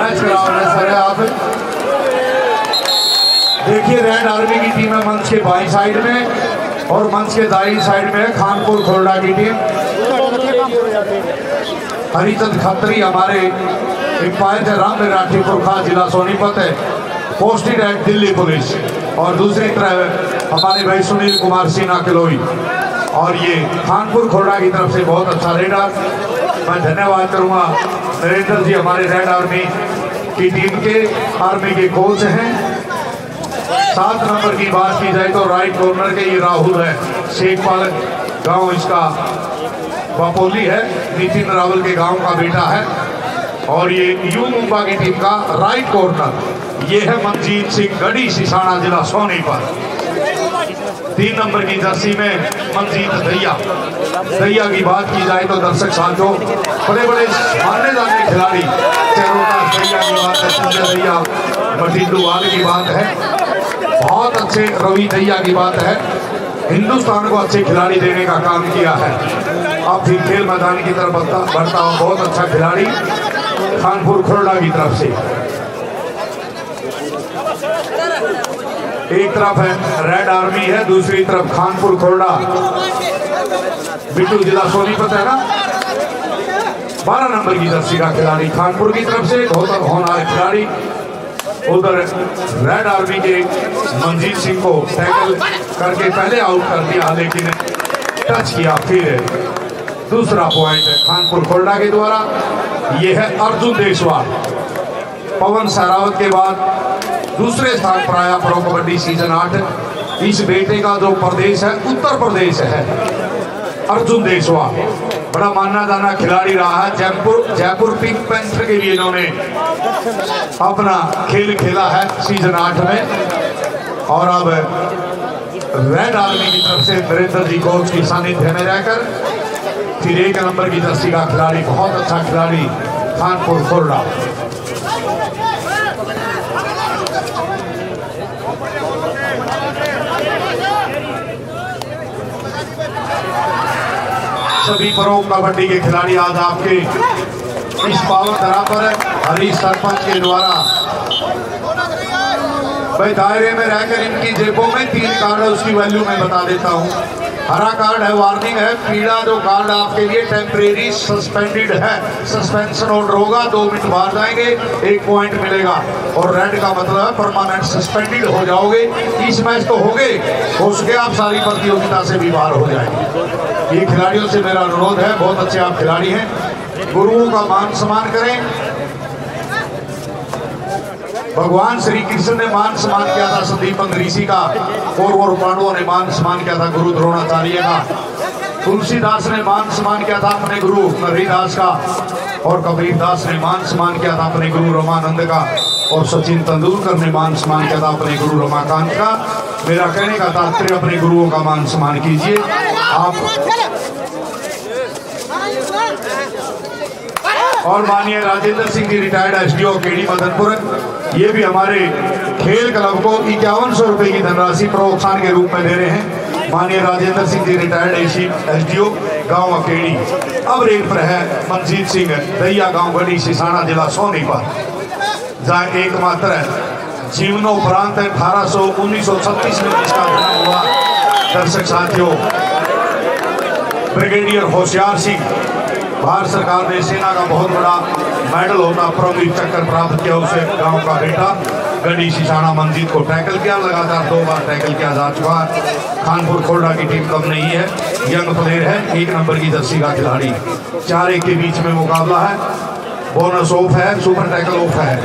Match कराओ sir आप देखिए। रेड आर्मी की टीम है मंच के बाई साइड में और मंच के दाई साइड में है खानपुर खोरडा की टीम। हरिचंद खत्री हमारे इंपायर थे राम राठी पुरखा जिला सोनीपत है, पोस्टेड एट दिल्ली पुलिस। और दूसरी तरफ हमारे भाई सुनील कुमार सिन्हा किलोई। और ये खानपुर खोरडा की तरफ से बहुत अच्छा रेडर, मैं धन्यवाद करूंगा नरेंद्र जी हमारे रेड आर्मी की टीम के आर्मी के कोच हैं। 7 नंबर की बात की जाए तो राइट कॉर्नर के ये राहुल है, शेखपाल गांव इसका बापोली है, नितिन रावल के गांव का बेटा है। और ये यू मुंबा की टीम का राइट कॉर्नर ये है मनजीत सिंह गढ़ी सिसाना जिला सोनीपत। 3 नंबर की जर्सी में मनजीत दैया की बात की जाए तो दर्शक साथियों बड़े बड़े मानने जाने खिलाड़ी चेरोका दैया की बात है, संजय दैया बटिंडुवाल की बात है, बहुत अच्छे रवि दैया की बात है, हिंदुस्तान को अच्छे खिलाड़ी देने का काम किया है। अब फिर खेल मैदान की तरफ बढ़ता हुआ बहुत अच्छा खिलाड़ी खानपुर खोरडा की तरफ से। एक तरफ है रेड आर्मी है, दूसरी तरफ खानपुर खोरडा बिट्टू जिला सोनीपत है ना। 12 नंबर की जर्सी का खिलाड़ी खानपुर की तरफ से गौतम होनार खिलाड़ी। उधर रेड आर्मी के मनजीत सिंह को टैकल करके पहले आउट कर दिया, लेकिन टच किया। फिर दूसरा पॉइंट है खानपुर खोरडा के द्वारा। यह है अर्जुन देशवाल, पवन सहरावत के बाद दूसरे स्थान पर आया प्रो कबड्डी सीजन 8। इस बेटे का जो प्रदेश है उत्तर प्रदेश है। अर्जुन देशवाल बड़ा मानना जाना खिलाड़ी रहा है, जयपुर पिंक पैंथर के लिए इन्होंने अपना खेल खेला है सीजन 8 में। और अब रेड आर्मी की तरफ से नरेंद्र जी कोच की सानिध्य में रहकर फिर 1 नंबर की जर्सी का खिलाड़ी, बहुत अच्छा खिलाड़ी खानपुर खोरडा। सभी प्रो कबड्डी के खिलाड़ी आज आपके इस पावन धरा पर हरीश सरपंच के द्वारा भाई दायरे में रहकर इनकी जेबों में 3 कार्ड है, उसकी वैल्यू मैं बता देता हूँ। हरा कार्ड है वार्निंग है, पीला जो कार्ड आपके लिए टेम्परेरी सस्पेंडेड है, सस्पेंशन ऑर्डर होगा, 2 मिनट बाहर जाएंगे 1 पॉइंट मिलेगा। और रेड का मतलब है परमानेंट सस्पेंडेड हो जाओगे। 30 मैच तो हो गए, हो सके आप सारी प्रतियोगिता से भी बाहर हो जाएंगे। ये खिलाड़ियों से मेरा अनुरोध है, बहुत अच्छे आप खिलाड़ी हैं, गुरुओं का मान सम्मान करें। भगवान श्री कृष्ण ने मान सम्मान किया था संदीपन ऋषि का, और पांडवों ने मान सम्मान किया था गुरु द्रोणाचार्य का, तुलसीदास ने मान सम्मान किया था अपने गुरु हरिदास का, और कबीर दास ने मान सम्मान किया था अपने गुरु रमानंद का, और सचिन तेंदुलकर ने मान सम्मान किया था अपने गुरु रमाकांत का। मेरा कहने का तात्पर्य अपने गुरुओं का मान सम्मान कीजिए आप। और माननीय Rajendra Singh ji retired SDO KD Madanpur, ये भी हमारे खेल क्लब को 5100 रुपए की धनराशि प्रोत्साहन के रूप में दे रहे हैं। माननीय राजेंद्र सिंह जी रिटायर्ड एसडीओ गांव अकेड़ी। अब रेड पर है मनजीत सिंह दैया गांव गढ़ी सिसाना जिला सोनीपत, जहाँ एकमात्र जीवनोपरांत 1936 में जिसका जन्म हुआ। दर्शक साथियों, ब्रिगेडियर होशियार सिंह, भारत सरकार ने सेना का बहुत बड़ा मेडल होता परमवीर चक्र प्राप्त किया उसे गांव का बेटा गढ़ी सिसाना मनजीत को टैकल किया, लगातार 2 बार टैकल किया जा चुका है। खानपुर खोरडा की टीम कम नहीं है, यंग प्लेयर है, 1 नंबर की जर्सी का खिलाड़ी। 4-1 के बीच में मुकाबला है, बोनस ऑफ है, सुपर टैकल ऑफ है।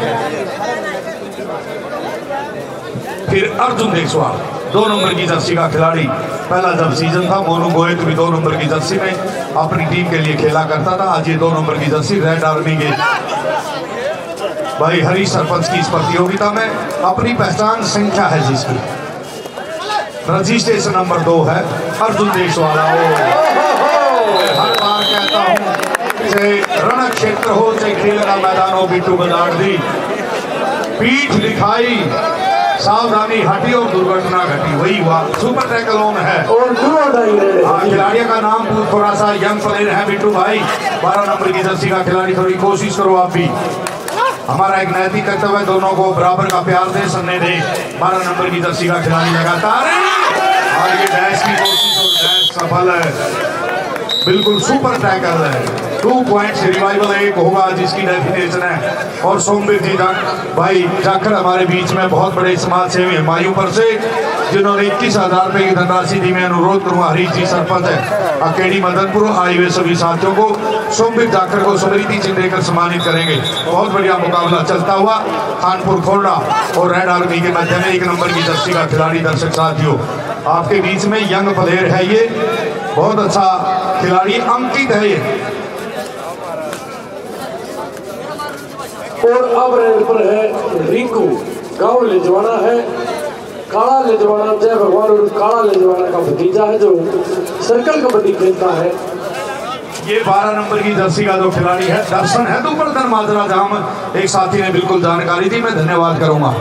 फिर अर्जुन देशवाल 2 नंबर की जर्सी का खिलाड़ी, पहला जब सीजन था मोनू गोयत भी 2 नंबर की जर्सी में अपनी टीम के लिए खेला करता था। आज ये 2 नंबर की जर्सी रेड आर्मी के भाई हरीश सरपंच की इस प्रतियोगिता में अपनी पहचान संख्या है जिसकी रजिस्ट्रेशन नंबर 2 है अर्जुन देशवाला। हर बार कहता हूँ, चाहे रण क्षेत्र हो चाहे खेल का मैदान हो, बिट्टू बजाड़ दी पीठ दिखाई, सावधानी हटी और दुर्घटना घटी, वही हुआ। सुपर टैकल ऑन है और खिलाड़ी का नाम थोड़ा सा यंग प्लेयर है बिट्टू भाई, 12 नंबर की जर्सी का खिलाड़ी, थोड़ी कोशिश करो आप भी। हमारा एक नैतिक कर्तव्य दोनों को बराबर का प्यार दे, सन्ने दे। 12 नंबर की जर्सी का खिलाड़ी लगातार और ये डैश की कोशिश और डैश सफल है, बिल्कुल सुपर टैकल है। 2 पॉइंट्स रिवाइवल एक होगा जिसकी डेफिनेशन है। और सोमवीर जी भाई जाखड़ हमारे बीच में बहुत बड़े समाज सेवी है मायूपुर से, जिन्होंने 21,000 रुपए की धनराशि दी। मैं अनुरोध करूंगा हरीश जी सरपंच है अकेडी मदनपुर आए हुए सभी साथियों को सोमवीर जाखड़ को स्मृति चिन्ह देकर सम्मानित करेंगे। बहुत बढ़िया मुकाबला चलता हुआ खानपुर खोरडा और रेड आर्मी के मध्य में 1 नंबर की जर्सी का खिलाड़ी। दर्शक साथियों आपके बीच में यंग प्लेयर है, ये बहुत अच्छा खिलाड़ी अंकित है ये। और अब रेड पर है रिंकू, गांव लेजवाना है, काला लेजवाना जय भगवान और काला लेजवाना का भतीजा है जो सर्कल कबड्डी खेलता है। ये 12 नंबर की जर्सी का जो खिलाड़ी है दर्शन है दुपरधन माजरा जाम, एक साथी ने बिल्कुल जानकारी दी, मैं धन्यवाद करूंगा।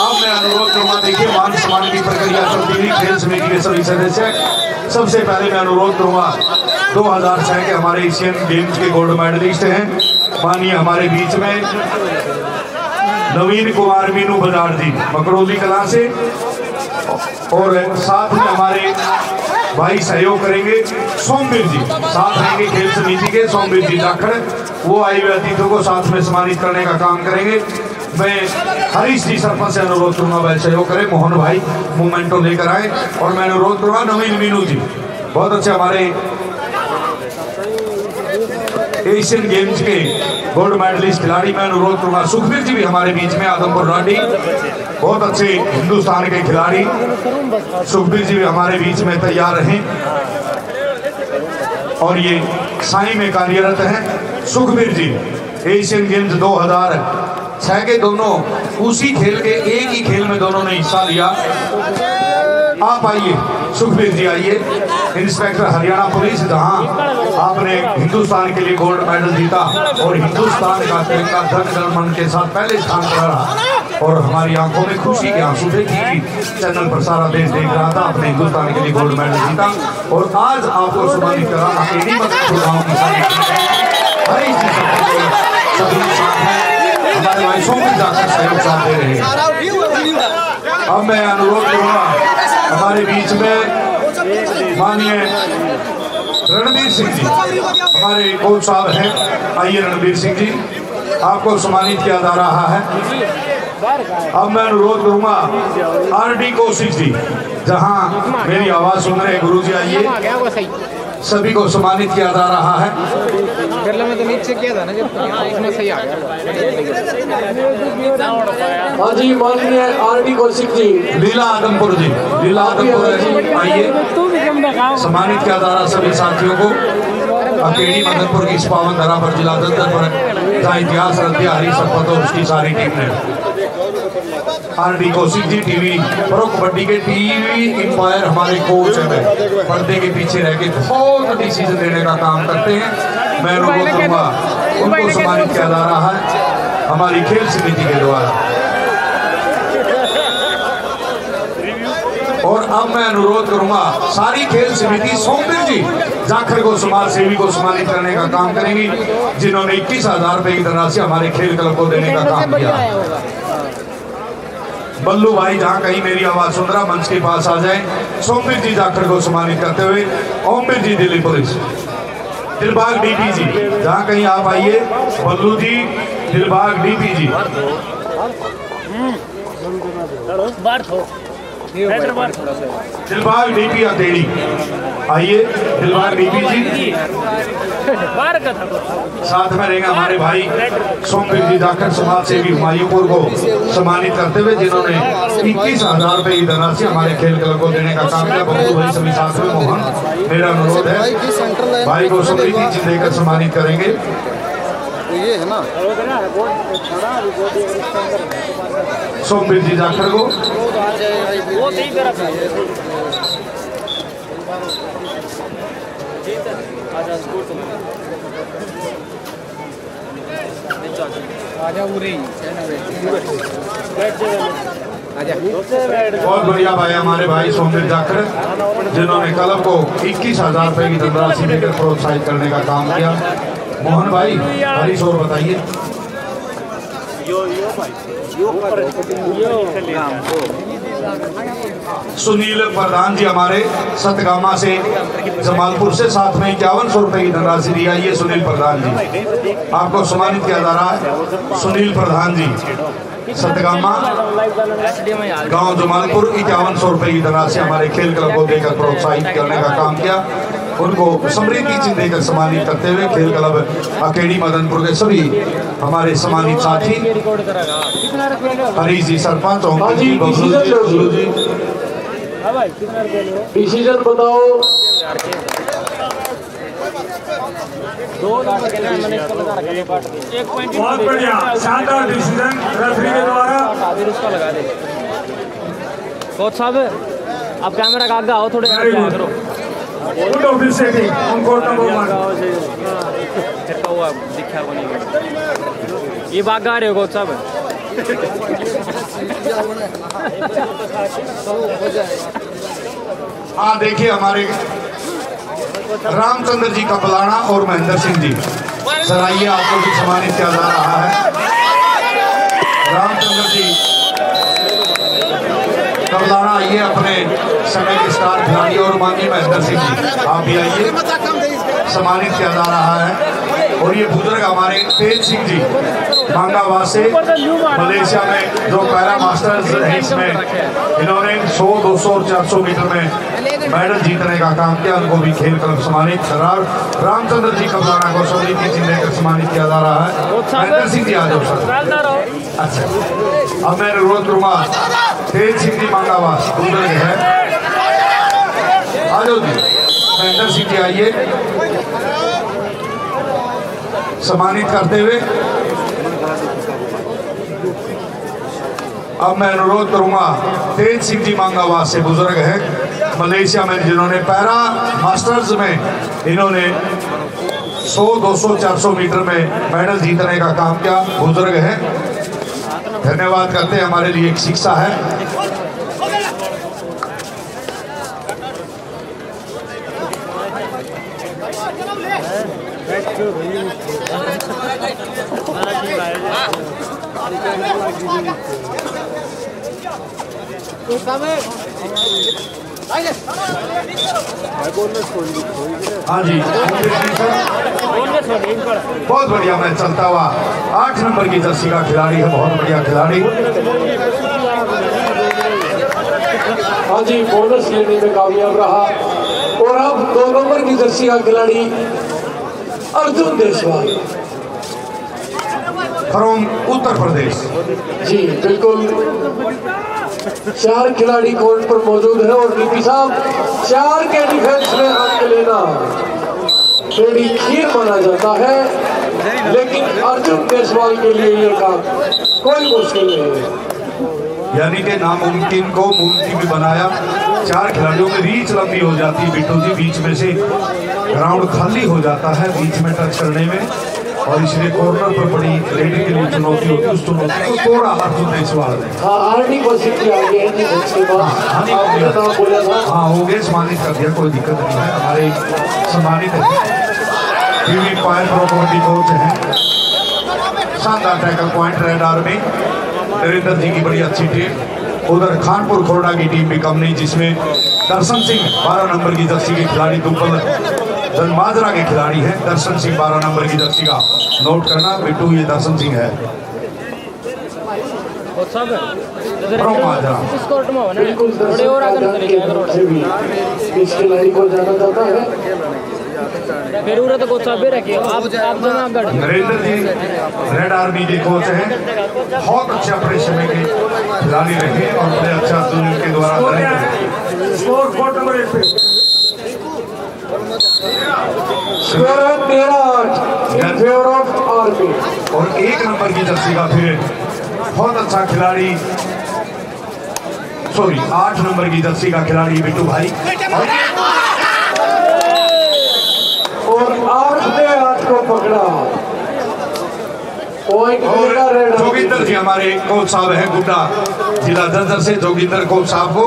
अब मैं अनुरोध करूंगा, देखिए मान सम्मान की प्रक्रिया चलती हुई खेल समिति के सभी सदस्य। सबसे पहले मैं अनुरोध करूंगा 2006 के हमारे एशियन गेम्स के गोल्ड मेडलिस्ट हैं माननीय हमारे बीच में नवीन कुमार मीनू बजाड़ जी मकरौली कला से, और साथ में हमारे भाई सहयोग करेंगे सोमवीर जी, साथ रहेंगे खेल समिति के सोमवीर जी जाखड़, वो आए हुए अतिथियों को साथ में सम्मानित करने का काम करेंगे। मैं हरीश जी सरपंच से अनुरोध करूंगा वह सहयोग करें, मोहन भाई मोमेंटो लेकर आए। और मैं अनुरोध करूंगा नवीन मीनू जी, बहुत अच्छे हमारे एशियन गेम्स के गोल्ड मेडलिस्ट खिलाड़ी। मैं अनुरोध करूंगा सुखबीर जी भी हमारे बीच में, आदमपुर राठी बहुत अच्छे हिंदुस्तान के खिलाड़ी, सुखबीर जी भी हमारे बीच में तैयार रहें। और ये साई में कार्यरत हैं सुखबीर जी, एशियन गेम्स 2006 के दोनों उसी खेल के एक ही खेल में दोनों ने हिस्सा लिया। आप आइए सुखबीर जी, आइए इंस्पेक्टर हरियाणा पुलिस, जहां आपने हिंदुस्तान के लिए गोल्ड मेडल जीता और हिंदुस्तान का तिरंगा धन गण मन के साथ पहले स्थान पर रहा। और हमारी आंखों में खुशी के आंसू थे कि चैनल पर सारा देश देख रहा था, आपने हिंदुस्तान के लिए गोल्ड मेडल जीता। और आज आपको सम्मानित करा अकेडी मदनपुर गाँव की हरीश जी सभी साथ हैं, हमारे भाई सोमवीर जाखड़ सहयोग साथ दे रहे हैं। अब मैं अनुरोध करूंगा हमारे बीच में माननीय रणबीर सिंह जी हमारे कोच साहब हैं, आइए रणबीर सिंह जी आपको सम्मानित किया जा रहा है। अब मैं अनुरोध करूंगा आरडी कौशिक जी, जहां मेरी आवाज सुन रहे गुरु जी, आइए सभी को सम्मानित किया जा रहा है। में तो नीचे किया था ना, जब इसमें सही आ गया। हाँ जी माननीय आरडी कौशिक जी, लीला आदमपुर जी, लीला आदमपुर जी आइए, सम्मानित किया जा रहा सभी साथियों को। अकेडी मदनपुर की इस पावन धरा पर जिला दफ्तर पर जहाँ इतिहास रख दिया हरीश सरपंच और उसकी सारी टीम ने। RD Kaushik ji TV pro kabaddi के टीवी इंपायर हमारे कोच हैं, पर्दे के पीछे रह के बहुत डिसीजन लेने का काम करते हैं। मैं अनुरोध करूंगा उनको सम्मानित किया जा रहा है हमारी खेल समिति के द्वारा। और अब मैं अनुरोध करूंगा सारी खेल समिति सोमवीर जी जाखड़ को समाज सेवी को सम्मानित करने का काम करेंगी, जिन्होंने 21,000 रुपए की धनराशि हमारे खेल क्लब को देने का काम किया। बल्लू भाई जहाँ कहीं मेरी आवाज सुन रहा मंच के पास आ जाए, सोमवीर जी जाखड़ को सम्मानित करते हुए ओमवीर जी दिल्ली पुलिस, दिलबाग डीपी जी जहाँ कहीं आप आइए, बल्लू जी दिलबाग डीपी जी, दिलबाग डीपी अकेडी आइए, दिलबाग डीपी जी साथ में रहेंगे हमारे भाई सोमवीर जी जाखड़ समाज सेवी हुमायूंपुर को सम्मानित करते हुए, जिन्होंने 21,000 रुपए की धनराशि हमारे खेल क्लब को देने का काम किया। बब्बू भाई सभी साथ में, मोहन मेरा अनुरोध है भाई को स्मृति चिन्ह देकर सम्मानित करेंगे। ये है ना सोमवीर जी जाखड़ को आजा उरे आजा बहुत बढ़िया भाई हमारे भाई सोमवीर जाकर जिन्होंने क्लब को 21,000 रुपए की धनराशि देकर प्रोत्साहित करने का काम किया। मोहन भाई हरीश और बताइए। सुनील प्रधान जी हमारे सतगामा से जमालपुर से साथ में 5100 रुपए की धनराशि दिया। ये सुनील प्रधान जी आपको सम्मानित किया जा रहा है। सुनील प्रधान जी सतगामा गांव जमालपुर 5100 रुपए की धनराशि हमारे खेल क्लब को देकर प्रोत्साहित करने का काम किया। उनको समृद्धि चिन्ह देकर सम्मानित करते हुए खेल क्लब अकेडी मदनपुर के सभी हमारे सम्मानित साथी हरीश जी सरपंच ओम जी बबलू जी डिसीजन बताओ। बहुत बढ़िया शानदार डिसीजन रेफरी के द्वारा। कोच साहब आप कैमरा का आगे आओ थोड़े करो। Good officiating on court number 1। दिखा को नहीं ये बाग आ रहे हो कोच साहब। हाँ देखिए हमारे रामचंद्र जी का बलाना और महेंद्र सिंह जी सर आइए आपको भी सम्मानित किया जा रहा है। रामचंद्र जी कबलाना आइए अपने समय के स्टार खिलाड़ी और माननीय महेंद्र सिंह जी आप भी आइए सम्मानित किया जा रहा है। और ये बुजुर्ग हमारे तेज सिंह जी मांगावास से मलेशिया में जो पैरा मास्टर्स है इसमें इन्होंने 100, 200 और 400 मीटर में मेडल जीतने का काम किया। उनको भी खेल कर सम्मानित रामचंद्र जी कबलाना को समृद्धि चिन्ह देकर सम्मानित किया जा रहा है। महेंद्र सिंह जी आ जाओ सर। अच्छा अब मैं अनुरोध करूंगा तेज सिंह जी मांगावास बुजुर्ग है आ जाओ जी। महेंद्र सिंह जी आइए सम्मानित करते हुए। अब मैं अनुरोध करूंगा तेज सिंह जी मांगावास से बुजुर्ग हैं मलेशिया में जिन्होंने पैरा मास्टर्स में इन्होंने 100, 200, 400 मीटर में मेडल जीतने का काम किया। बुजुर्ग हैं धन्यवाद करते हैं हमारे लिए एक शिक्षा है। हाँ जी बहुत बढ़िया मैच चलता हुआ 8 नंबर की जर्सी का खिलाड़ी है। बहुत बढ़िया खिलाड़ी। हाँ जी बोनस लेने में कामयाब रहा। और अब 2 नंबर की जर्सी का खिलाड़ी अर्जुन देशवाल फ्रॉम उत्तर प्रदेश। जी बिल्कुल 4 खिलाड़ी कोर्ट पर मौजूद है और डीपी साहब 4 के डिफेंस में अंक लेना थोड़ी खीर माना जाता है, लेकिन अर्जुन देशवाल के लिए ये काम कोई मुश्किल नहीं है। यानी कि नामुमकिन को मुमकिन भी बनाया। 4 खिलाड़ियों में रीच लंबी हो जाती है बिट्टू जी, बीच में से ग्राउंड खाली हो जाता है बीच में टच करने में, और इसलिए कॉर्नर पर बड़ी लेडी के लिए चुनौती होती है। उस चुनौती को तोड़ा अर्जुन देशवाल ने। हाँ आरडी को सीखी आगे है जी उसके बाद आपने नाम बोला था। हाँ हो गए सम्मानित कर दिया कोई दिक्कत नहीं है। हमारे सम्मानित है TV Payal pro kabaddi coach हैं शानदार tackle point raid army Narendra ji की बड़ी अच्छी टीम। उधर खानपुर खोरडा की टीम भी कम नहीं जिसमें दर्शन सिंह 12 नंबर की जर्सी के खिलाड़ी दुब्बल माजरा के खिलाड़ी हैं। दर्शन सिंह 12 नंबर की जर्सी का नोट करना बिट्टू ये दर्शन सिंह है माजरा। बिल्कुल इस खिलाड़ी को जाना जाता है। फिर उरे तो कोच साहब रखे आप जना गढ़ नरेंद्र जी रेड आर्मी के कोच हैं। बहुत अच्छे अपने समय के खिलाड़ी रहे और बड़े अच्छा के द्वारा स्कोर कोर्ट नंबर 1 पे स्कोर है 13-8 इन फेवर ऑफ आर्मी। और 1 नंबर की जर्सी का फिर बहुत अच्छा खिलाड़ी 8 नंबर की जर्सी का खिलाड़ी बिट्टू भाई। और देखिए हमारे कोच साहब हैं गुड्डा जिला जंजर से, जोगिंदर कोच साहब को,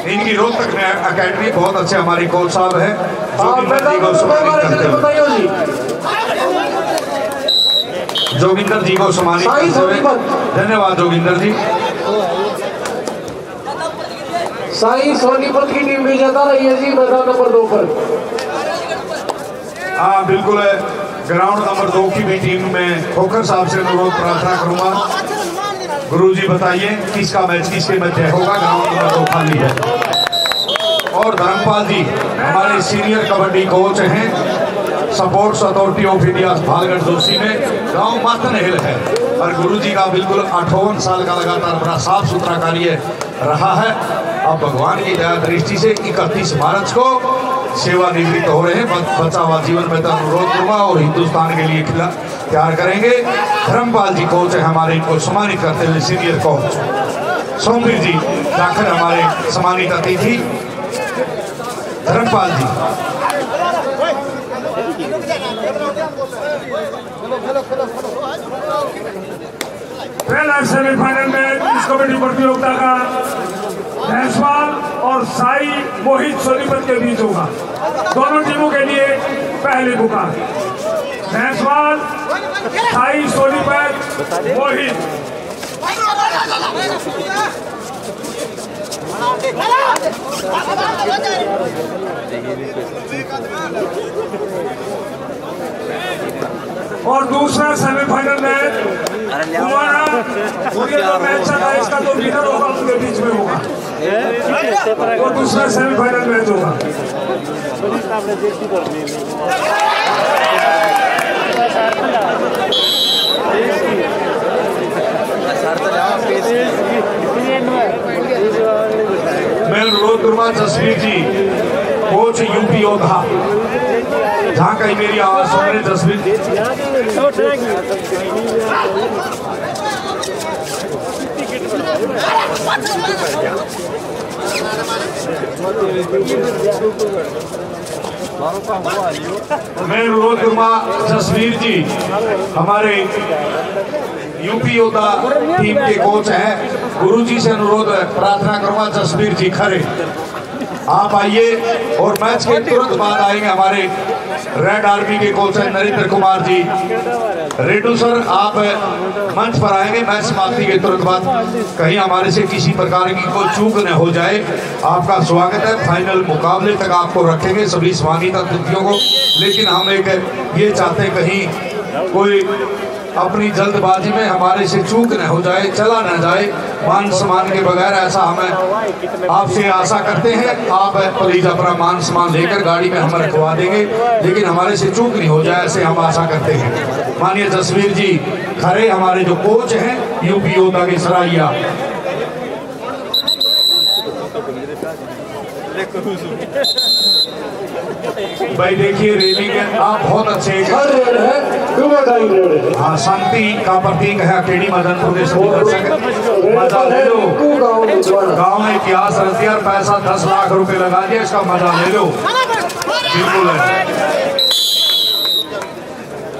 इनकी रोहतक में अकेडमी, बहुत अच्छे हमारे कोच साहब हैं। जोगिंदर जी को सम्मानित करते हुए, जोगिंदर जी को सम्मानित करते हुए, धन्यवाद जोगिंदर जी। साई सोनीपत की टीम विजेता रही है जी मैदान नंबर 2 पर। हाँ बिल्कुल है, ग्राउंड नंबर 2 की भी टीम में खोखर साहब से अनुरोध प्रार्थना करूंगा, गुरुजी बताइए किसका मैच किसके मध्य होगा, ग्राउंड नंबर 2 खाली है। और धर्मपाल जी हमारे सीनियर कबड्डी कोच हैं, sports authority of India Bhalgarh Joshi में, गांव मातन हिल है, और गुरुजी का बिल्कुल 58 साल का लगातार बड़ा साफ सुथरा कार्य रहा है। अब भगवान की दया दृष्टि से 31 मार्च को सेवानिवृत्त हो रहे हैं, बचा हुआ जीवन में अनुरोध करूंगा और हिंदुस्तान के लिए खिला तैयार करेंगे। धर्मपाल जी कोच है हमारे, इनको सम्मानित करते हुए सीनियर कोच सोमवीर जी जाकर हमारे सम्मानित अतिथि धर्मपाल जी। पहला सेमीफाइनल में इस कबड्डी प्रतियोगिता का भैंसवाल और साई मोहित सोनीपत के बीच होगा। दोनों टीमों के लिए पहली पुकार, भैंसवाल साई सोनीपत मोहित। और दूसरा सेमीफाइनल में हमारा जो मैच चल रहा है इसका जो विनर होगा उनके बीच में होगा, और दूसरा सेमीफाइनल मैच होगा। मैं अनुरोध करूंगा जसवीर जी कोच यूपी योद्धा, जहाँ कहीं मेरी आवाज सुन रहे जसवीर जी। मैं अनुरोध करूंगा जसवीर जी हमारे यूपी योद्धा टीम के कोच हैं, गुरुजी से अनुरोध प्रार्थना करूंगा जसवीर जी खरे आप आइए, और मैच के तुरंत बाद आएंगे हमारे रेड आर्मी के कोच हैं नरेंद्र कुमार जी। रेडू सर आप मंच पर आएंगे मैच समाप्ति के तुरंत बाद, कहीं हमारे से किसी प्रकार की कोई चूक न हो जाए। आपका स्वागत है, फाइनल मुकाबले तक आपको रखेंगे सभी सम्मानित अतिथियों को, लेकिन हम एक ये चाहते कहीं कोई अपनी जल्दबाजी में हमारे से चूक न हो जाए, चला न जाए मान सम्मान के बगैर, ऐसा हमें आपसे आशा करते हैं। आप प्लीज अपना मान सम्मान लेकर गाड़ी में हम रखवा देंगे, लेकिन हमारे से चूक नहीं हो जाए ऐसे हम आशा करते हैं। माननीय जसवीर जी खरे हमारे जो कोच हैं यूपी योद्धा के सराइया। भाई देखिए रेलिंग है, आप बहुत अच्छे हाँ शांति का प्रतीक है अकेडी मदनपुर के सभी दर्शक, मजा ले लो। गांव में इतिहास रच दिया, पैसा 10 लाख रुपए लगा दिया, इसका मजा ले लो। बिल्कुल है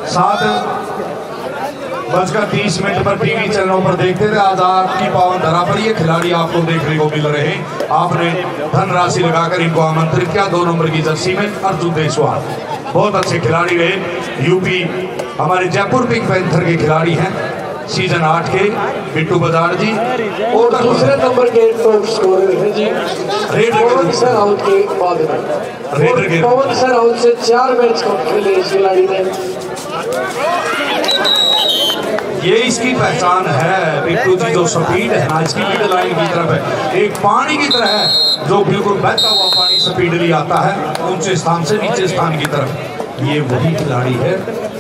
7:30 पर टीवी चैनलों पर देखते थे, आज आपकी पावन धरा पर ये खिलाड़ी आपको देखने को मिल रहे हैं। आपने धनराशि लगाकर इनको आमंत्रित किया, 2 नंबर की जर्सी में अर्जुन देशवाल बहुत अच्छे खिलाड़ी रहे। यूपी हमारे जयपुर पिंक पैंथर के खिलाड़ी हैं, सीजन 8 के बिट्टू बजाड़ जी, और दूसरे नंबर के टॉप स्कोरर हैं जी पवन सर आउट के बाद में। पवन सर आउट से 4 मैच खेले इस खिलाड़ी ने। ये इसकी पहचान है बिट्टू जी, जो स्पीड है ना इसकी मिड लाइन की तरफ है, एक पानी की तरह है जो बिल्कुल बहता हुआ पानी स्पीडली आता है ऊंचे स्थान से नीचे स्थान की तरफ। ये वही खिलाड़ी है,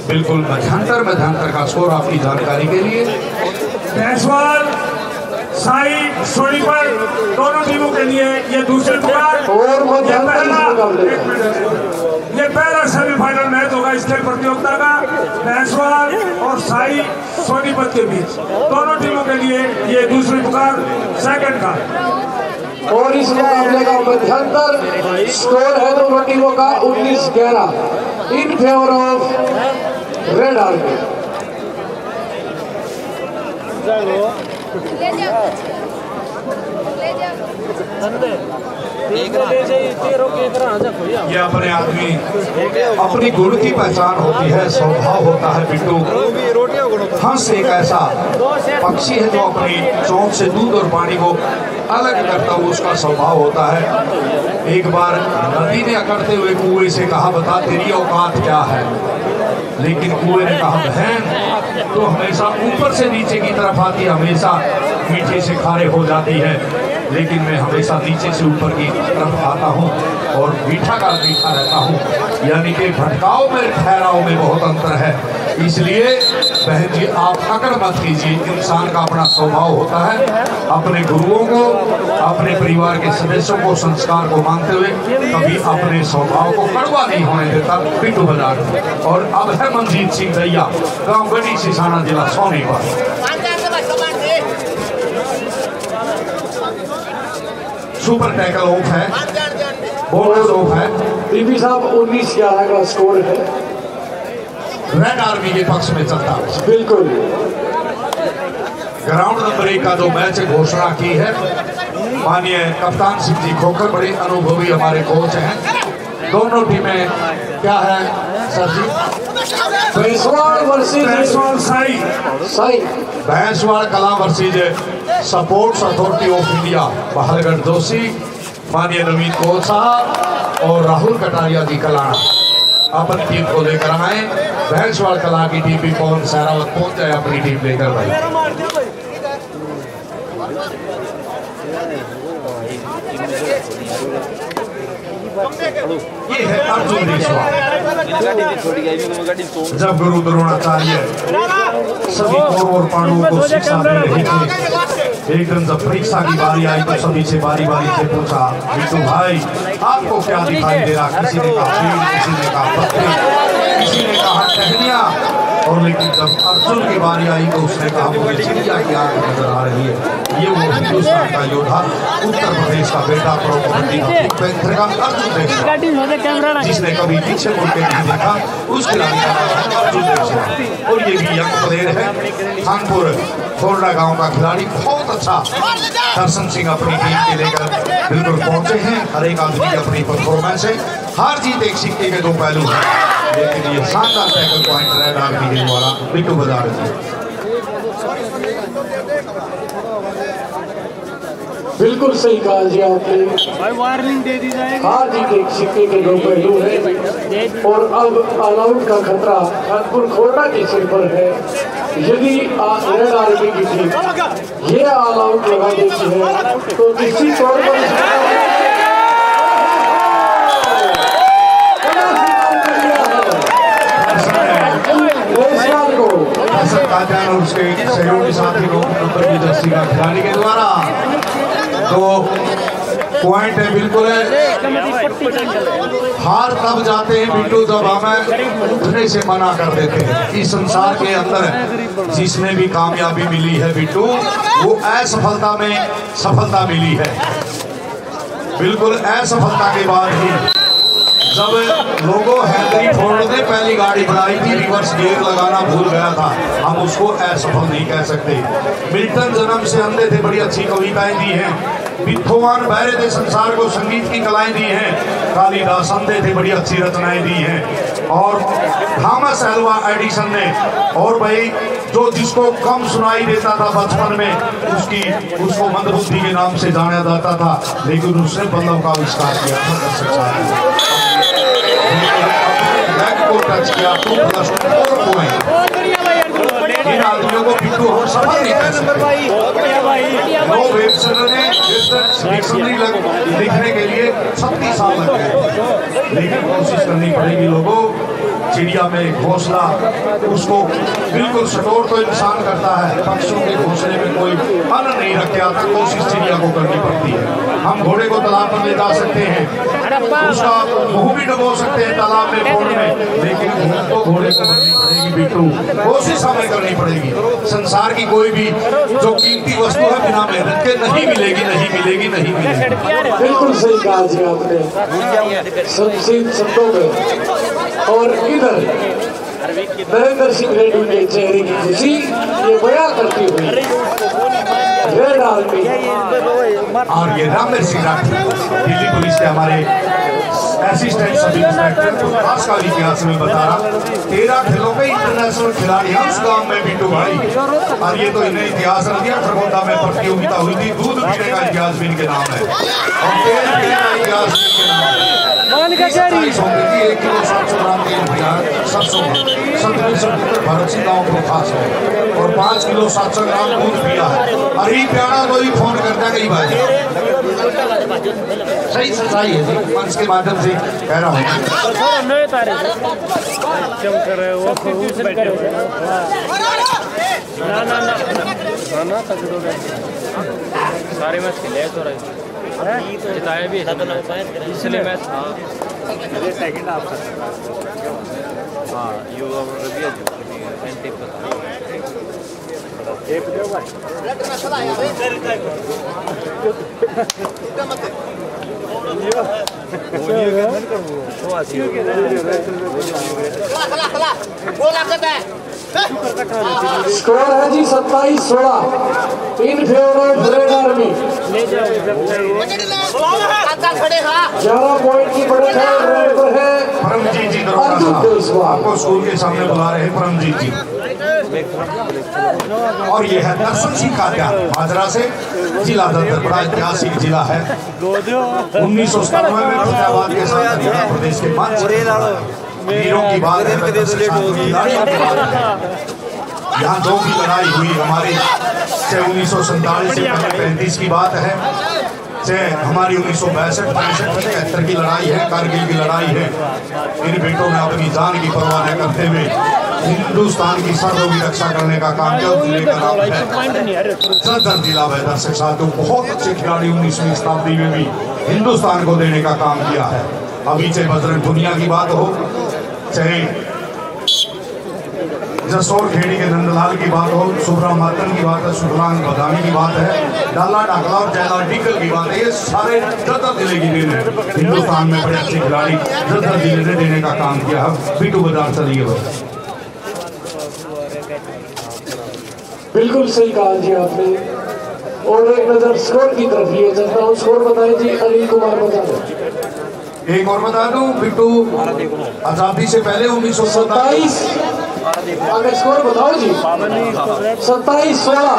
बिल्कुल मध्यांतर का स्कोर आपकी जानकारी के लिए। भैंसवाल साई सोनीपत दोनों टीमों के लिए ये दूसरे पुकार और ये पहला सेमीफाइनल मैच होगा इस खेल प्रतियोगिता का, भैंसवाल और साई सोनीपत के बीच। दोनों टीमों के लिए ये दूसरी पुकार सेकंड का, और इस मुकाबले का मध्यांतर स्कोर है दोनों टीमों का 19-11 in favour of red army. ये अपने आदमी अपनी गुण की पहचान होती है, स्वभाव होता है बिट्टू। हंस एक ऐसा पक्षी है जो अपनी चोंच से दूध और पानी को अलग करता हुआ उसका स्वभाव होता है। एक बार नदी ने अकड़ते हुए कुएं से कहा, बता तेरी औकात क्या है? लेकिन कुएं ने कहा, बहन तो हमेशा ऊपर से नीचे की तरफ आती, हमेशा मीठे से खारे हो जाती है, लेकिन मैं हमेशा नीचे से ऊपर की तरफ आता हूँ और मीठा का मीठा रहता हूँ। यानी कि भटकाव में ठहराव में बहुत अंतर है। इसलिए बहन जी आप अकड़ मत कीजिए। इंसान का अपना स्वभाव होता है, अपने गुरुओं को, अपने परिवार के सदस्यों को, संस्कार को मानते हुए कभी अपने स्वभाव को कड़वा नहीं होने देता बिट्टू बाजार। और अब है मनजीत सिंह दैया, गाँव गढ़ी सिसाना, जिला सोनीपत। सुपर टैकल ऑफ है, बोनस ऑफ है। टीपी साहब 19-11 का स्कोर है, रेड आर्मी के पक्ष में चलता है। बिल्कुल। ग्राउंड नंबर 1 का जो मैच घोषणा की है माननीय कप्तान सिंह जी खोखर, बड़े अनुभवी हमारे कोच हैं। दोनों टीमें क्या है सर जी? भैंसवाड़ वर्सेस साई। भैंसवाड़ कला versus supports authority of India, Bahalgarh Joshi, माननीय नवीन कोच साहब और राहुल कटारिया जी कलाना अपनी टीम को लेकर आए। भैंसवाड़ कला की टीम भी पवन सहरावत पहुंच जाए अपनी टीम लेकर भाई। ये है अर्जुन रेशवा। जब गुरु द्रोणाचार्य सभी कौरव और पांडवों को शिक्षा दे रहे थे, एक दिन जब परीक्षा की बारी आई तो सभी से बारी बारी से पूछा, बिट्टू भाई आपको क्या दिखाई दे रहा? किसी ने कहा पेड़, किसी ने कहा पत्ते, किसी ने कहा टहनियां। और लेकिन जब अर्जुन की बारी आई तो उसने कहा मुझे चिड़िया की आंख नजर आ रही है। ये वो हिंदुस्तान का योद्धा, उत्तर प्रदेश का बेटा, प्रो कबड्डी का पिंक पैंथर का अर्जुन रेशवा, जिसने कभी पीछे मुड़ के नहीं देखा, उस खिलाड़ी का नाम है अर्जुन रेशवा। और ये भी यंग प्लेयर है, खानपुर खोरडा गांव का खिलाड़ी, बहुत अच्छा। दर्शन सिंह अपनी टीम के लेकर बिल्कुल पहुंचे हैं। हर एक आदमी की अपनी परफॉर्मेंस है, हार जीत एक सिक्के के दो पहलू हैं, लेकिन ये शानदार टैकल पॉइंट रेड आर्मी के द्वारा बिट्टू बाजार जी। बिल्कुल सही कहा जी आपने। वार्निंग दे दी जाएगी। हार जीत एक सिक्के के दो पहलू है और अब ऑल आउट का खतरा खानपुर खोरडा के सिर पर है। यदि रेड आर्मी की टीम ये ऑल आउट लगा देती है तो निश्चित तौर पर और उसके सहयोगी साथी को नंबर की जर्सी का खिलाड़ी के द्वारा तो पॉइंट है। बिल्कुल है, हार तब जाते हैं बिट्टू जब हमें उठने से मना कर देते हैं। इस संसार के अंदर जिसमें भी कामयाबी मिली है बिट्टू, वो असफलता में सफलता मिली है। बिल्कुल असफलता के बाद ही जब लोगों हेनरी फोर्ड ने पहली गाड़ी बनाई थी, रिवर्स गियर लगाना भूल गया था, हम उसको असफल नहीं कह सकते। मिल्टन जन्म से अंधे थे, बड़ी अच्छी कविताएं दी हैं। बिथोवन बहरे थे, संसार को संगीत की कलाएं दी हैं। कालिदास अंधे थे, बड़ी अच्छी रचनाएं दी हैं। और थॉमस एल्वा एडिसन ने, और भाई जो जिसको कम सुनाई देता था बचपन में उसको मंदबुद्धि के नाम से जाना जाता था, लेकिन उसने बल्ब का आविष्कार किया था। को टच किया तो प्लस 4 पॉइंट। इन आदमियों को बिट्टू हम सफल नहीं कह सकते। नो वेबसाइट ने डिक्शनरी लिखने के लिए 36 साल लग गए, लेकिन कोशिश करनी पड़ेगी लोगों। चिड़िया में घोंसला, उसको बिल्कुल सटोर तो इंसान करता है, पक्षियों के घोंसले में कोई अन्न नहीं रख के आता, कोशिश चिड़िया को करनी पड़ती है। हम घोड़े को तालाब पर ले जा सकते हैं, उसका मुंह भी डुबो सकते हैं तालाब में फोड़ में, लेकिन घूम तो घोड़े को करनी पड़ेगी बिट्टू, कोशिश हमें करनी पड़ेगी। संसार की कोई भी जो कीमती वस्तु है बिना मेहनत के नहीं मिलेगी, नहीं मिलेगी, नहीं मिलेगी। बिल्कुल सही कहा जी आपने, शब्दों में। और इधर नरेंद्र सिंह रेड्डी के चेहरे की खुशी ये बयां करती हुई रेड आर्मी और ये रामवीर सिंह राठी दिल्ली पुलिस के हमारे असिस्टेंट सब इंस्पेक्टर खास का इतिहास में बता रहा 13 खेलों में इंटरनेशनल खिलाड़ी हैं उस गांव में बिट्टू भाई। और ये तो इन्हें इतिहास रख दिया। खरगोदा में प्रतियोगिता हुई थी, दूध पीने का इतिहास भी इनके नाम है और तेल पीने का इतिहास भी इनके नाम है। 1 किलो 700 ग्राम तेल पिया 777 भरत सिंह गाँव को खास है और 5 किलो 700 ग्राम दूध पिया है। अरे प्यारा कोई फोन करता कई बार सही सच्चाई है जी, मंच के माध्यम से कह रहा हूँ। सारे मैच खेले तो रहे जिताया भी पिछले मैच था सेकंड हाफ हाँ युवा रबिया स्कोर है जी 27-16 in favour of red army. 11 point की बढ़त है। रेड पर है परमजीत जी दरोगा साहब, आपको स्कूल के सामने बुला रहे हैं परमजीत जी। और ये है दर्शन सिंह का माजरा से जिला दफ्तर, बड़ा ऐतिहासिक जिला है। 1997 में फतेहाबाद के साथ हरियाणा प्रदेश के मंच वीरों की बात है, खिलाड़ियों की बात है। यहाँ 2 की लड़ाई हुई हमारी, चाहे 1947 से 35 की बात है, चाहे हमारी 1962-65 की 73 की लड़ाई है, कारगिल की लड़ाई है। इन बेटों ने अपनी जान की परवाह न करते हुए हिंदुस्तान की सरहदों की रक्षा करने का काम किया। जिले का नाम है सदर जिला वैदर से साथियों, बहुत अच्छे खिलाड़ी 19वीं शताब्दी में भी हिंदुस्तान को देने का काम किया है। अभी चाहे बजरंग पुनिया की बात हो, चाहे जसौर खेड़ी के नंदलाल की बात हो, सुब्रह मातन की बात है, सुब्रांग बदामी की बात है, डाला डाकला और जयलाल डिकल की बात है। ये सारे जदर जिले की देन है। हिंदुस्तान में बड़े अच्छे खिलाड़ी जदर जिले ने देने का काम किया है। बिट्टू बाजार चलिए बस। बिल्कुल सही कहा जी आपने। और एक नजर स्कोर की तरफ लिए चलता हूँ। स्कोर बताएं जी, अनिल कुमार बता दें। एक और बता दूं, बिट्टू आजादी से पहले 1927 आगे स्कोर बताओ जी। 27-16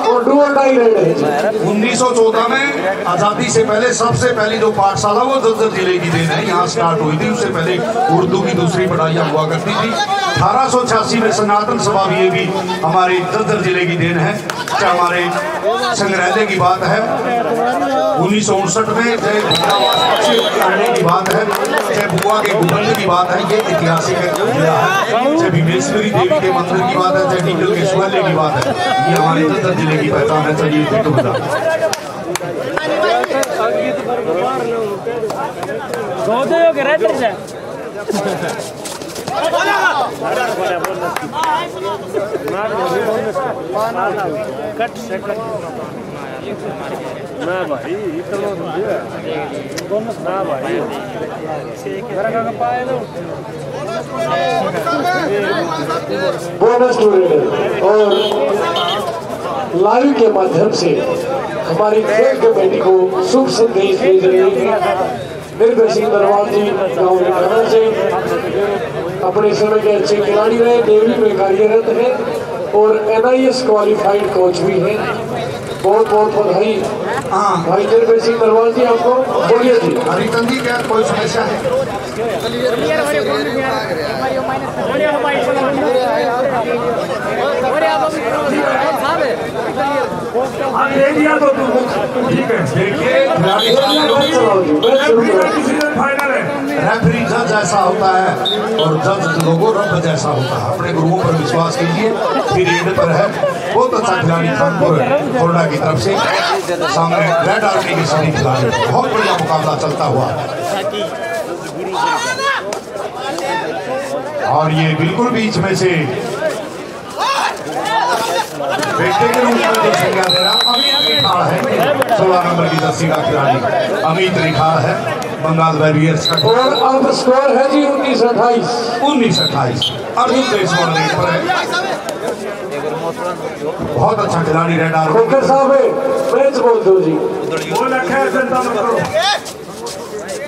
और डू और डाई रेड है। 1914 में आजादी से पहले सबसे पहली जो पाठशाला वो जज्जर जिले की देन है, यहाँ स्टार्ट हुई थी। उससे पहले उर्दू की दूसरी पढ़ाइयाँ हुआ करती थी। 1886 में सनातन सभा भी ये भी हमारे जज्जर जिले की देन है। चाहे हमारे संग्रहालय की बात है, 1959 में चाहे भंडावास की बात है, चाहे बुआ के गुबंद की बात है, ये ऐतिहासिक जिला है। चाहे भीमेश्वरी देवी के मंदिर की बात है, चाहे नीलम के शिवालय की बात है, ये हमारे जज्जर जिले की पहचान है। चलिए बिट्टू बता बोनस टू रेडर और लाइव के माध्यम से हमारी खेल कमेटी को शुभ संदेश भेज रही है। निर्भय सिंह दरबार जी गाँव निकाना से अपने समय के अच्छे खिलाड़ी रहे, नेवी में कार्यरत हैं और NIS क्वालिफाइड कोच भी हैं। बहुत बहुत बधाई भाई निर्भय सिंह दरबार जी आपको। बोलिए जी। हरिचंद जी, क्या कोई समस्या है? दे दिया तो ठीक है। देखिए फाइनल है। रेफरी जज ऐसा होता है और जज लोगों रब जैसा होता है। अपने गुरुओं पर विश्वास कीजिए। फिर एंड पर है बहुत अच्छा खिलाड़ी खानपुर कोरडा की तरफ से, सामने रेड आर्मी के सभी खिलाड़ी, बहुत बढ़िया मुकाबला चलता हुआ। और ये बिल्कुल बीच में से बेटे के रूप में जो संज्ञा दे रहा अमित रिखाड़ है, 16 नंबर की जर्सी का खिलाड़ी अमित रिखाड़ है। बंगाल वॉरियर्स का। और अब स्कोर है जी 19-28। 19-28 अर्जुन देशवाल रेड पर है। बहुत अच्छा खिलाड़ी रेडार। खोखर साहब मैच बोल दो जी। वो लखे चिंता मत करो,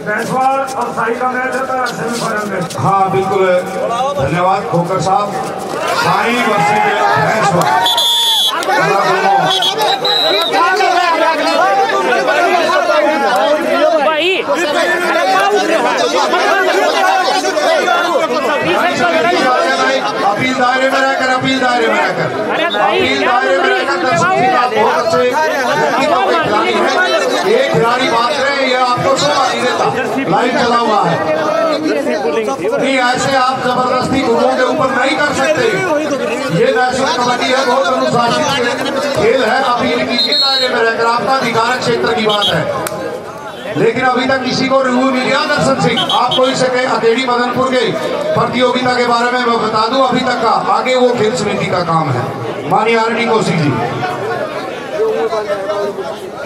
जायसवाल और साई का मैच है सेमीफाइनल में। हाँ बिल्कुल, धन्यवाद खोखर साहब। साई वर्सेस जायसवाल। अपील दायरे में रहकर, अपील दायरे में रहकर, अपील दायरे में रहकर दर्शक जी आप बहुत अच्छे खिलाड़ी हैं। ये खिलाड़ी बात रहे, ये आपको शोभा नहीं देता, लाइव चला हुआ है। नहीं ऐसे आप जबरदस्ती गुरुओं के ऊपर नहीं कर सकते। ये नेशनल कबड्डी है, बहुत अनुशासित खेल है। अपील कीजिए दायरे में रहकर, आपका अधिकार क्षेत्र की बात है। लेकिन अभी तक किसी को रिव्यू नहीं दिया। दर्शन सिंह आप कोई सके अकेली मदनपुर के प्रतियोगिता के बारे में मैं बता दूं अभी तक का, आगे वो खेल समिति का काम है। माननीय आरडी कौशिक जी,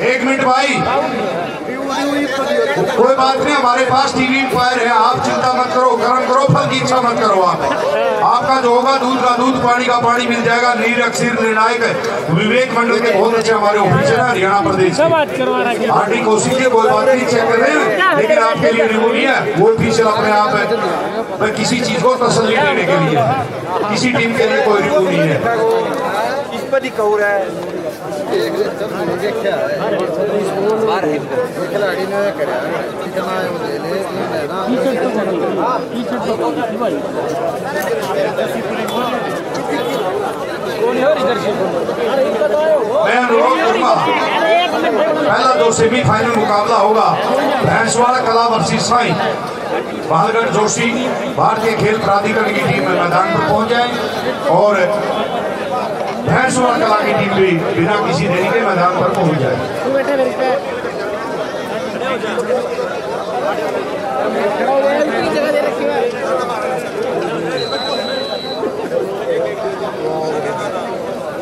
1 मिनट भाई, कोई बात नहीं, हमारे पास टीवी फायर है, आप चिंता मत करो, गर्म करो, फल की इच्छा मत करो। आपका जो होगा दूध का दूध, पानी का पानी मिल जाएगा। नीरज सिर निर्णायक विवेक मंडल के बहुत अच्छे हमारे ऑफिसर है हरियाणा प्रदेश के। आरडी कौशिक जी कोई बात नहीं, चेक कर रहे हैं, लेकिन आपके लिए रिव्यू नहीं है, वो ऑफिसर अपने आप है। मैं किसी चीज को तसल्ली देने के लिए, किसी टीम के लिए कोई रिव्यू नहीं है। खिलाड़ी ने करा कितना मैं अनुरोध करूंगा, पहला जो सेमीफाइनल मुकाबला होगा भैंसवाड़ा कला वर्सेस साई, बालगढ़ जोशी भारतीय खेल प्राधिकरण की टीम में मैदान पर पहुंच जाए और भैंसवाड़ा कला की टीम भी बिना किसी देरी के मैदान पर पहुंच जाए।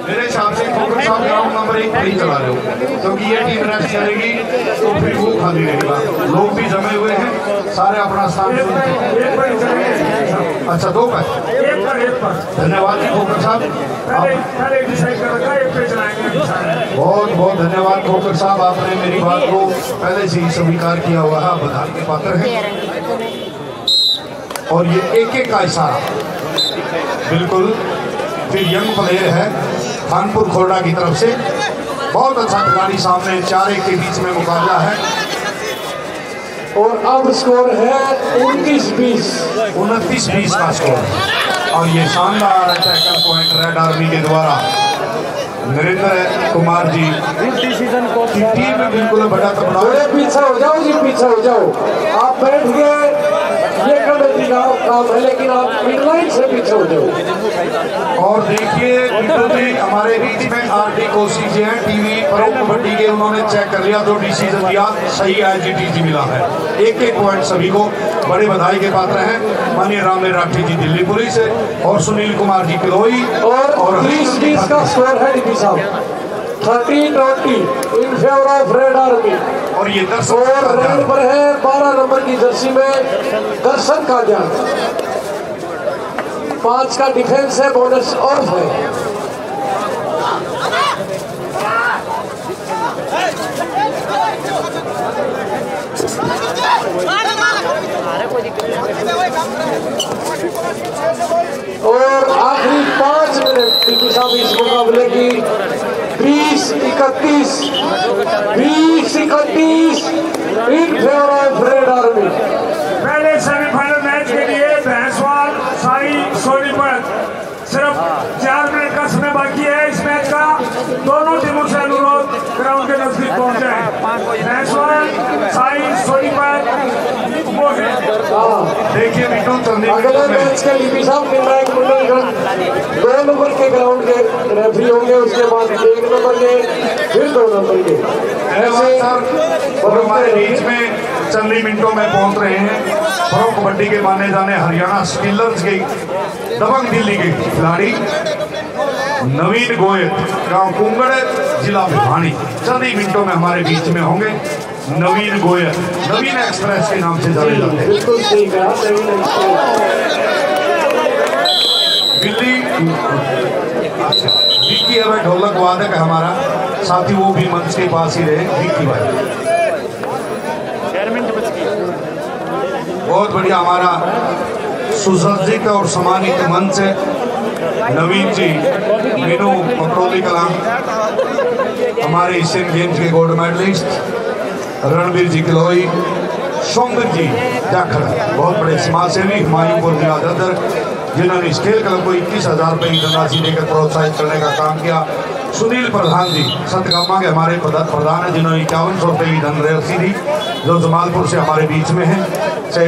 मेरे हिसाब से खोखर साहब ग्राउंड नंबर 1 पर ही चला रहे हो, क्योंकि ये टीम रेस्ट करेगी तो फिर वो खाली रहेगा। लोग भी जमे हुए हैं, सारे अपना स्थान। अच्छा 2 पर, धन्यवाद जी खोखर साहब, बहुत बहुत धन्यवाद खोखर साहब, आपने मेरी बात को पहले से ही स्वीकार किया हुआ है, बधाई के पात्र हैं। और ये एक का इशारा बिल्कुल फिर यंग प्लेयर है खानपुर खोरडा की तरफ से, बहुत अच्छा खिलाड़ी सामने, 4-1 के बीच में मुकाबला है। और अब स्कोर है 29-20। 29-20 का स्कोर। और ये शानदार टैकल पॉइंट रेड आर्मी के द्वारा नरेंद्र कुमार जी की टीम में बिल्कुल बड़ा तबला। पीछे हो जाओ जी, पीछे हो जाओ, आप बैठ गए, ये कमेटी का काम है, लेकिन आप मिडलाइन से पीछे हो जाओ। और देखिए जी हमारे बीच में आरडी कौशिक जी हैं, टीवी प्रो कबड्डी के, उन्होंने चेक कर लिया, जो डिसीजन दिया सही IGTG मिला है। 1-1 पॉइंट सभी को, बड़े बधाई के पात्र हैं माननीय रामदेव राठी जी दिल्ली पुलिस और सुनील कुमार जी किलोई। और 30-20 का स्कोर है डीपी साहब, 30-20 in favour of red army. और ये और रेड पर है 12 नंबर की जर्सी में दर्शन का जान, 5 का डिफेंस है, बोनस ऑफ है। और आखिरी 5 मिनट टीपी साहब इस मुकाबले की 20-31 in favour of red army. पहले सेमीफाइनल मैच के लिए भैंसवाल साई सोनीपत सिर्फ 4 मिनट का समय बाकी है इस मैच का। दोनों टीमों से अनुरोध ग्राउंड के नजदीक पहुंच जाए। भैंसवाल साई सोनीपत देखिए अगले मैच के डीपी साहब निर्णायक मंडल 2 नंबर के ग्राउंड के रेफरी होंगे, उसके बाद 1 नंबर के, फिर 2 नंबर के, ऐसे और हमारे बीच में चंद ही मिनटों में पहुंच रहे हैं प्रो कबड्डी के माने जाने हरियाणा स्टीलर्स के दबंग दिल्ली के खिलाड़ी नवीन गोयल, गांव कुंगड़, जिला भिवानी, चंद ही मिनटों में हमारे बीच में होंगे। नवीन गोयल, नवीन एक्सप्रेस के नाम से जाने जाते हैं। बिल्कुल सही कहा, नवीन एक्सप्रेस। बिल्ली विक्की है भाई, ढोलक वादक है हमारा साथी, वो भी मंच के पास ही रहे। विक्की भाई बहुत बढ़िया, हमारा सुसज्जित और सम्मानित मंच है। नवीन जी, मीनू पकड़ोली कलां, हमारे एशियन गेम्स के गोल्ड मेडलिस्ट रणवीर जी किलोई, सोमवीर जी जाखड़, बहुत बड़े समाजसेवी हुमायूंपुर जिला ददर, जिन्होंने इस खेल क्लब को 21,000 रुपये की धनराशि देकर प्रोत्साहित करने का काम किया। सुनील प्रधान जी सतगामा के हमारे प्रधान हैं, जिन्होंने 5100 रुपये की धनराशि दी, जो जमालपुर से हमारे बीच में है। से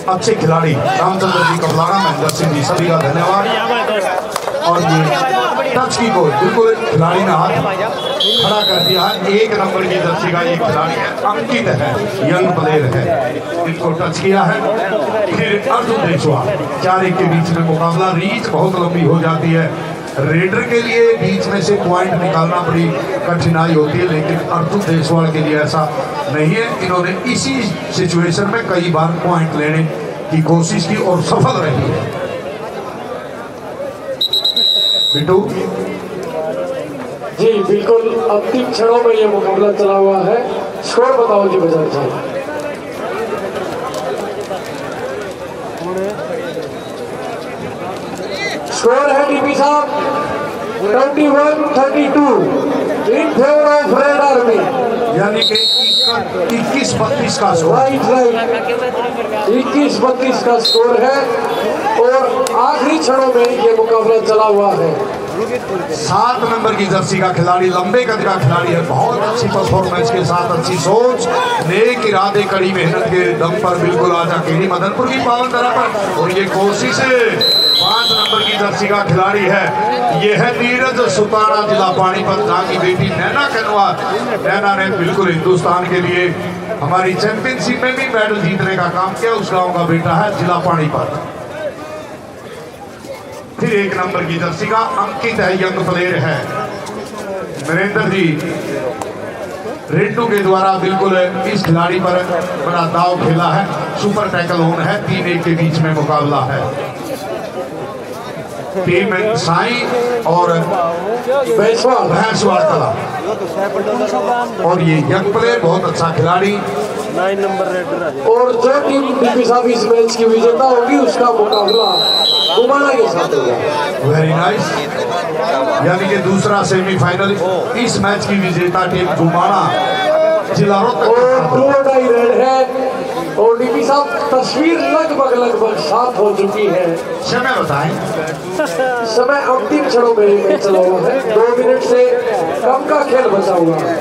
अच्छे खिलाड़ी रामचंद्र जी कपलाना, महेंद्र सिंह जी, सभी का धन्यवाद। और ये टच की को बिल्कुल खिलाड़ी ने हाथ खड़ा कर दिया है। 1 नंबर की जर्सी का ये खिलाड़ी है, अंकित है, यंग प्लेयर है, इनको टच किया है। फिर अर्जुन देशवाल, 4-1 के बीच में मुकाबला, रीच बहुत लंबी हो जाती है। रेडर के लिए बीच में से पॉइंट निकालना बड़ी कठिनाई होती है, लेकिन अर्जुन देशवाल के लिए ऐसा नहीं है। इन्होंने इसी सिचुएशन में कई बार पॉइंट लेने की कोशिश की और सफल रही है। बिट्टू जी बिल्कुल, अंतिम क्षणों में ये मुकाबला चला हुआ है। स्कोर बताओ जी बजाज साहब। स्कोर है डीपी साहब 21-32 in favour of red army. यानी कि 21-32 का स्कोर। राइट 21-32 का स्कोर है और आखिरी क्षणों में ये मुकाबला चला हुआ है। 7 नंबर की जर्सी का खिलाड़ी, लंबे कद का खिलाड़ी है, बहुत अच्छी परफॉर्मेंस के साथ, अच्छी सोच, नेक इरादे, कड़ी मेहनत के दम पर बिल्कुल आजा केरी मदनपुर की पावन तरह पर। और ये कोशिश 5 नंबर की जर्सी का खिलाड़ी है, ये है नीरज सुतारा, जिला पानीपत, जहाँ की बेटी नैना कनवा। नैना ने बिल्कुल हिंदुस्तान के लिए हमारी चैंपियनशिप में भी मेडल जीतने का काम किया। उस गाँव का बेटा है, जिला पानीपत। फिर 1 नंबर की जर्सी का अंकित है, यंग प्लेयर है, नरेंद्र जी रेड्डू के द्वारा बिल्कुल इस खिलाड़ी पर बड़ा दाव खेला है। सुपर टैकल ऑन है, 3-1 के बीच में मुकाबला है। टीम साई और भैंसवाड़ कला, और ये यंग प्लेयर बहुत अच्छा खिलाड़ी। 9 नंबर रेडर। और जो टीम डीपी साहब इस मैच की विजेता होगी उसका मुकाबला गुमाना के साथ होगा। वेरी नाइस, यानी कि दूसरा सेमीफाइनल इस मैच की विजेता टीम गुमाना जिला रोहतक। और रेड है और डीपी साहब तस्वीर लगभग साफ हो चुकी है। समय बताएं। समय अंतिम क्षणों में मैच चला हुआ है, 2 मिनट से कम का खेल बचा हुआ है।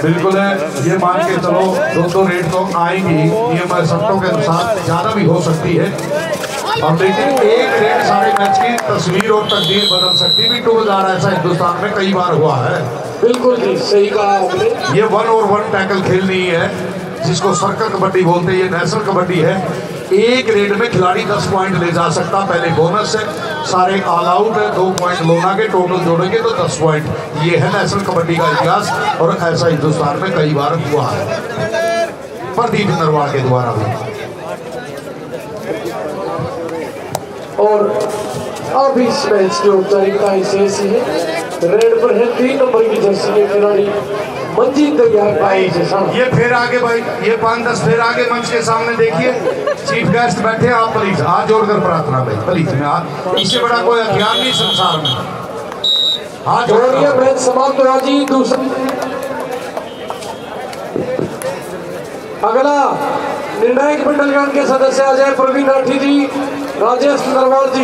बिल्कुल है, ये मान के चलो 2 रेड तो आएंगी, नियम शर्तों के अनुसार ज्यादा भी हो सकती है, और लेकिन 1 रेड सारे मैच की तस्वीर और तकदीर बदल सकती भी। 2000 ऐसा हिंदुस्तान में कई बार हुआ है। बिल्कुल जी, सही कहा आपने। ये 1 और 1 टैकल खेल नहीं है, जिसको सर्कल कबड्डी बोलते हैं, ये नेशनल कबड्डी है। 1 रेड में खिलाड़ी 10 पॉइंट ले जा सकता, पहले बोनस है, सारे ऑल आउट है, 2 पॉइंट लोना के टोटल जोड़ेंगे तो 10 पॉइंट। ये है नेशनल कबड्डी का इतिहास, और ऐसा हिंदुस्तान में कई बार हुआ है, प्रदीप नरवाल के द्वारा भी। और अब इस मैच की औपचारिकता शेष है। रेड पर है 3 नंबर की जर्सी के खिलाड़ी मंजीत तैयार भाई। ये फिर आगे भाई, ये 5-10 फिर आगे मंच के सामने देखिए, चीफ गेस्ट बैठे, आप प्लीज हाथ जोड़कर प्रार्थना भाई, प्लीज में हाथ, इससे बड़ा कोई अभियान नहीं संसार में। हाथ जोड़िए, मैच समाप्त हुआ जी। दूसरा अगला निर्णायक मंडलगण के सदस्य अजय प्रवीण राठी जी, राजेश नरवाल जी।